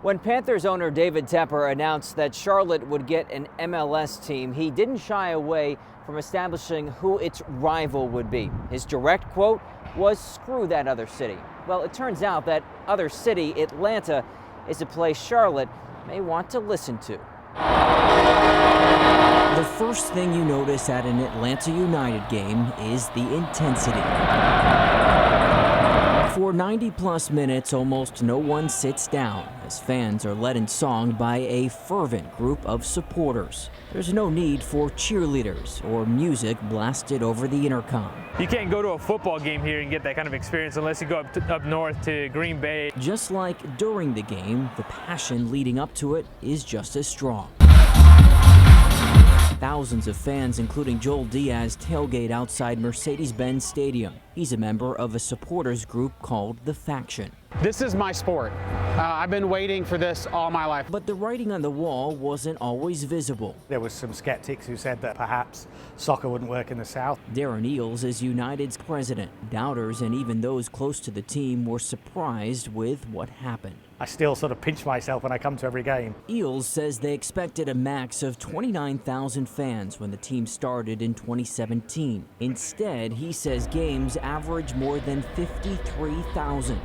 When Panthers owner David Tepper announced that Charlotte would get an MLS team, he didn't shy away from establishing who its rival would be. His direct quote was, "Screw that other city." Well, it turns out that other city, Atlanta, is a place Charlotte may want to listen to. The first thing you notice at an Atlanta United game is the intensity. For 90-plus minutes, almost no one sits down as fans are led in song by a fervent group of supporters. There's no need for cheerleaders or music blasted over the intercom. You can't go to a football game here and get that kind of experience unless you go up north to Green Bay. Just like during the game, the passion leading up to it is just as strong. Thousands of fans, including Joel Diaz, tailgate outside Mercedes-Benz Stadium. He's a member of a supporters group called The Faction. This is my sport. I've been waiting for this all my life. But the writing on the wall wasn't always visible. There was some skeptics who said that perhaps soccer wouldn't work in the South. Darren Eales is United's president. Doubters and even those close to the team were surprised with what happened. I still sort of pinch myself when I come to every game. Eales says they expected a max of 29,000 fans when the team started in 2017. Instead, he says games average more than 53,000.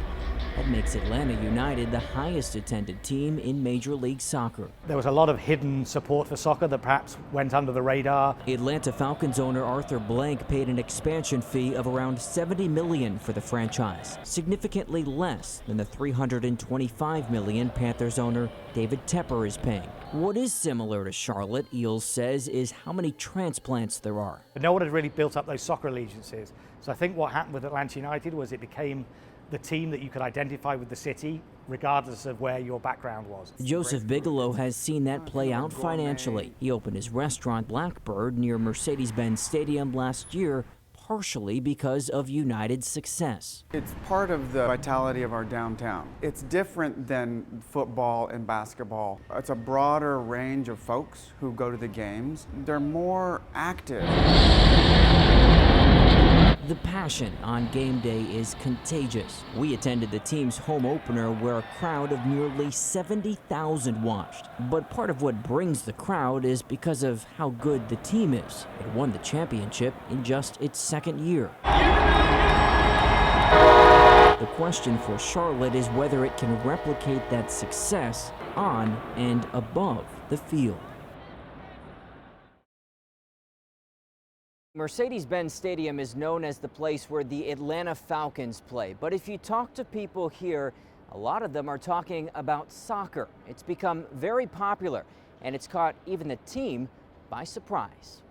That makes Atlanta United the highest attended team in Major League Soccer. There was a lot of hidden support for soccer that perhaps went under the radar. Atlanta Falcons owner Arthur Blank paid an expansion fee of around $70 million for the franchise, significantly less than the $325 million Panthers owner David Tepper is paying. What is similar to Charlotte, Eales says, is how many transplants there are. But no one had really built up those soccer allegiances. So I think what happened with Atlanta United was it became the team that you could identify with the city, regardless of where your background was. Joseph Bigelow has seen that play out financially. He opened his restaurant Blackbird near Mercedes-Benz Stadium last year, partially because of United's success. It's part of the vitality of our downtown. It's different than football and basketball. It's a broader range of folks who go to the games. They're more active. The passion on game day is contagious. We attended the team's home opener where a crowd of nearly 70,000 watched. But part of what brings the crowd is because of how good the team is. It won the championship in just its second year. The question for Charlotte is whether it can replicate that success on and above the field. Mercedes-Benz Stadium is known as the place where the Atlanta Falcons play. But if you talk to people here, a lot of them are talking about soccer. It's become very popular, and it's caught even the team by surprise.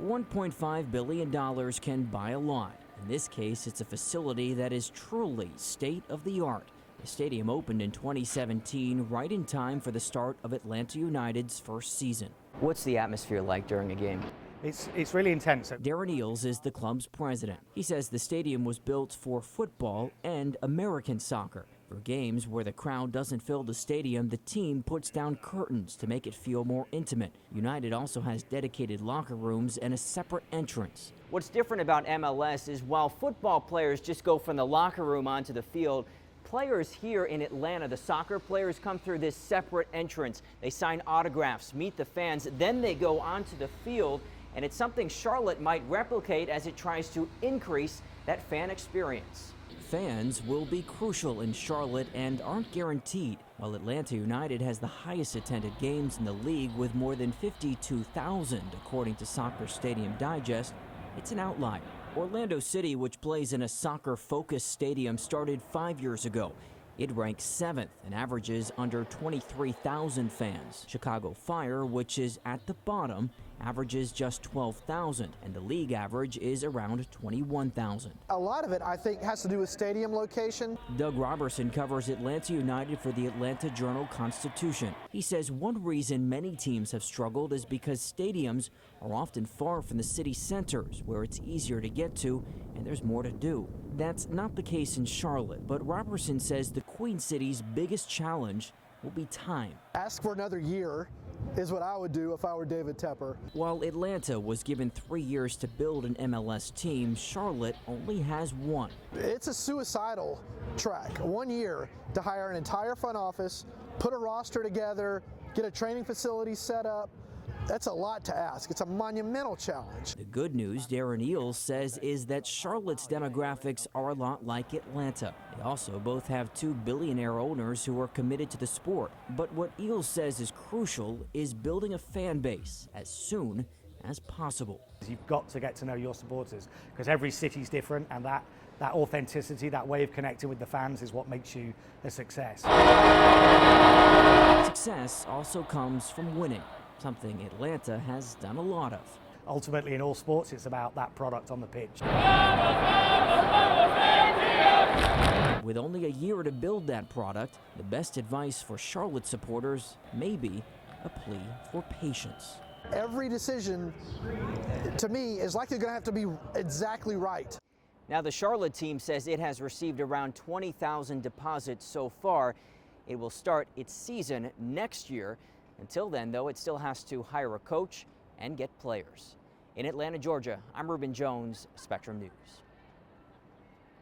$1.5 billion can buy a lot. In this case, it's a facility that is truly state-of-the-art. The stadium opened in 2017, right in time for the start of Atlanta United's first season. What's the atmosphere like during a game? It's really intense. Darren Eales is the club's president. He says the stadium was built for football and American soccer. For games where the crowd doesn't fill the stadium, the team puts down curtains to make it feel more intimate. United also has dedicated locker rooms and a separate entrance. What's different about MLS is while football players just go from the locker room onto the field, players here in Atlanta, the soccer players, come through this separate entrance. They sign autographs, meet the fans, then they go onto the field. And it's something Charlotte might replicate as it tries to increase that fan experience. Fans will be crucial in Charlotte and aren't guaranteed. While Atlanta United has the highest attended games in the league with more than 52,000, according to Soccer Stadium Digest, it's an outlier. Orlando City, which plays in a soccer-focused stadium, started 5 years ago. It ranks 7th and averages under 23,000 fans. Chicago Fire, which is at the bottom, averages just 12,000, and the league average is around 21,000. A lot of it, I think, has to do with stadium location. Doug Robertson covers Atlanta United for the Atlanta Journal-Constitution. He says one reason many teams have struggled is because stadiums are often far from the city centers, where it's easier to get to and there's more to do. That's not the case in Charlotte, but Robertson says the Queen City's biggest challenge will be time. Ask for another year is what I would do if I were David Tepper. While Atlanta was given 3 years to build an MLS team, Charlotte only has one. It's a suicidal track. 1 year to hire an entire front office, put a roster together, get a training facility set up. That's a lot to ask. It's a monumental challenge. The good news, Darren Eales says, is that Charlotte's demographics are a lot like Atlanta. They also both have two billionaire owners who are committed to the sport. But what Eales says is crucial is building a fan base as soon as possible. You've got to get to know your supporters because every city's different, and that authenticity, that way of connecting with the fans is what makes you a success. Success also comes from winning, something Atlanta has done a lot of. Ultimately, in all sports, it's about that product on the pitch. With only a year to build that product, the best advice for Charlotte supporters may be a plea for patience. Every decision, to me, is likely going to have to be exactly right. Now, the Charlotte team says it has received around 20,000 deposits so far. It will start its season next year. Until then, though, it still has to hire a coach and get players. In Atlanta, Georgia, I'm Ruben Jones, Spectrum News.